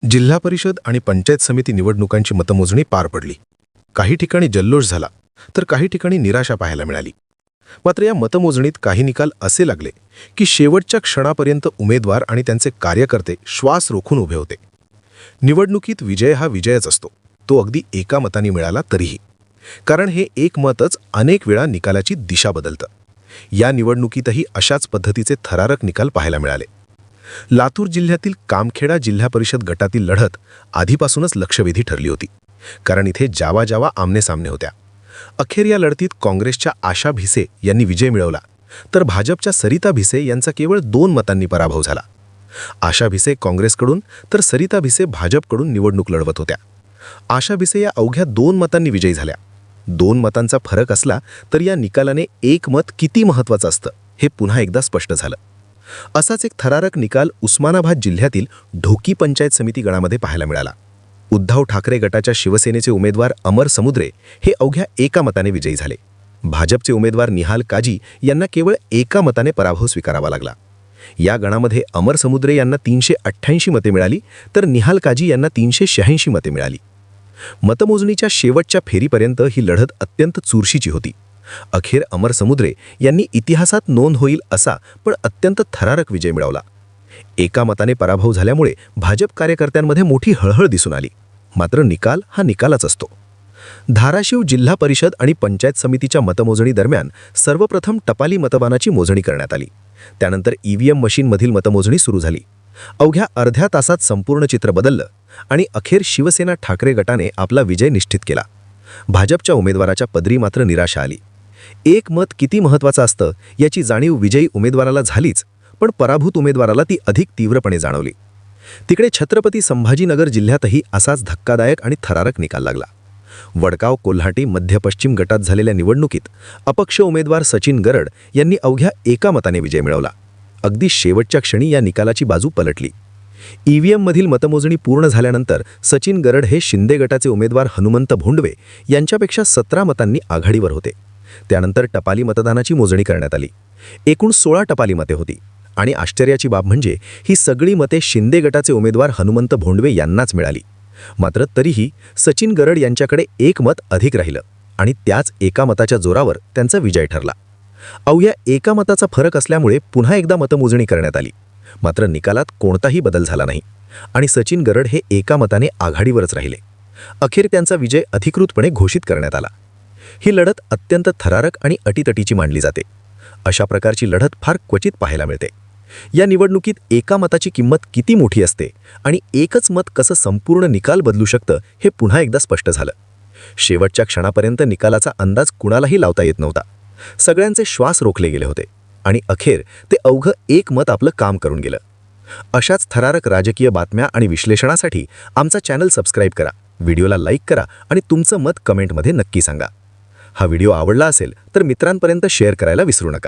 जिल्हा परिषद आणि पंचायत समिती निवडणुकांची मतमोजणी पार पडली. काही ठिकाणी जल्लोष झाला तर काही ठिकाणी निराशा पाहायला मिळाली. मात्र या मतमोजणीत काही निकाल असे लागले की शेवटच्या क्षणापर्यंत उमेदवार आणि त्यांचे कार्यकर्ते श्वास रोखून उभे होते. निवडणुकीत विजय हा विजयच असतो, तो अगदी एका मताने मिळाला तरीही. कारण हे एक मतच अनेक वेळा निकालाची दिशा बदलतं. या निवडणुकीतही अशाच पद्धतीचे थरारक निकाल पाहायला मिळाले. लातूर जिल्ह्यातील कामखेडा जिल्हा परिषद गटातील लढत आधीपासूनच लक्षवेधी ठरली होती. कारण इथे जावा जावा आमनेसामने होत्या. अखेर या लढतीत काँग्रेसच्या आशा भिसे यांनी विजय मिळवला, तर भाजपच्या सरिता भिसे यांचा केवळ 2 मतांनी पराभव झाला. आशा भिसे काँग्रेसकडून तर सरिता भिसे भाजपकडून निवडणूक लढवत होत्या. आशा भिसे या अवघ्या 2 मतांनी विजयी झाल्या. 2 मतांचा फरक असला तर या निकालाने एक मत किती महत्त्वाचं असतं हे पुन्हा एकदा स्पष्ट झालं. असाच एक थरारक निकाल उस्मानाबाद जिल्ह्यातील ढोकी पंचायत समिती गणामध्ये पाहायला मिळाला. उद्धव ठाकरे गटाच्या शिवसेनेचे उमेदवार अमर समुद्रे हे अवघ्या एका मताने विजयी झाले. भाजपचे उमेदवार निहाल काजी यांना केवळ एका मताने पराभव स्वीकारावा लागला. या गणामध्ये अमर समुद्रे यांना 388 मते मिळाली, तर निहाल काजी यांना 386 मते मिळाली. मतमोजणीच्या शेवटच्या फेरीपर्यंत ही लढत अत्यंत चुरशीची होती. अखेर अमर समुद्रे यांनी इतिहासात नोंद होईल असा पण अत्यंत थरारक विजय मिळवला. एका मताने पराभव झाल्यामुळे भाजप कार्यकर्त्यांमध्ये मोठी हळहळ दिसून आली. मात्र निकाल हा निकालच असतो. धाराशिव जिल्हा परिषद आणि पंचायत समितीच्या मतमोजणी दरम्यान सर्वप्रथम टपाली मतदानाची मोजणी करण्यात आली. त्यानंतर ईव्हीएम मशीनमधील मतमोजणी सुरू झाली. अवघ्या अर्ध्या तासात संपूर्ण चित्र बदललं आणि अखेर शिवसेना ठाकरे गटाने आपला विजय निश्चित केला. भाजपच्या उमेदवाराच्या पदरी मात्र निराशा आली. एक मत किती महत्त्वाचं असतं याची जाणीव विजयी उमेदवाराला झालीच, पण पराभूत उमेदवाराला ती अधिक तीव्रपणे जाणवली. तिकडे छत्रपती संभाजीनगर जिल्ह्यातही असाच धक्कादायक आणि थरारक निकाल लागला. वडगाव कोल्हाटी मध्य पश्चिम गटात झालेल्या निवडणुकीत अपक्ष उमेदवार सचिन गरड यांनी अवघ्या एका मताने विजय मिळवला. अगदी शेवटच्या क्षणी या निकालाची बाजू पलटली. ईव्हीएममधील मतमोजणी पूर्ण झाल्यानंतर सचिन गरड हे शिंदे गटाचे उमेदवार हनुमंत भोंडवे यांच्यापेक्षा 17 मतांनी आघाडीवर होते. त्यानंतर टपाली मतदानाची मोजणी करण्यात आली. एकूण 16 टपाली मते होती आणि आश्चर्याची बाब म्हणजे ही सगळी मते शिंदे गटाचे उमेदवार हनुमंत भोंडवे यांनाच मिळाली. मात्र तरीही सचिन गरड यांच्याकडे एक मत अधिक राहिलं आणि त्याच एका मताच्या जोरावर त्यांचा विजय ठरला. अवघ्या एका मताचा फरक असल्यामुळे पुन्हा एकदा मतमोजणी करण्यात आली. मात्र निकालात कोणताही बदल झाला नाही आणि सचिन गरड हे एका मताने आघाडीवरच राहिले. अखेर त्यांचा विजय अधिकृतपणे घोषित करण्यात आला. ही लढत अत्यंत थरारक आणि अटीतटीची मानली जाते. अशा प्रकारची लढत फार क्वचित पाहायला मिळते. या निवडणुकीत एका मताची किंमत किती मोठी असते आणि एकच मत कसं संपूर्ण निकाल बदलू शकतं हे पुन्हा एकदा स्पष्ट झालं. शेवटच्या क्षणापर्यंत निकालाचा अंदाज कुणालाही लावता येत नव्हता. सगळ्यांचे श्वास रोखले गेले होते आणि अखेर ते अवघं एक मत आपलं काम करून गेलं. अशाच थरारक राजकीय बातम्या आणि विश्लेषणासाठी आमचा चॅनल सबस्क्राईब करा, व्हिडिओला लाईक करा आणि तुमचं मत कमेंटमध्ये नक्की सांगा. हा व्हिडिओ आवडला असेल तर मित्रांपर्यंत शेअर करायला विसरू नका.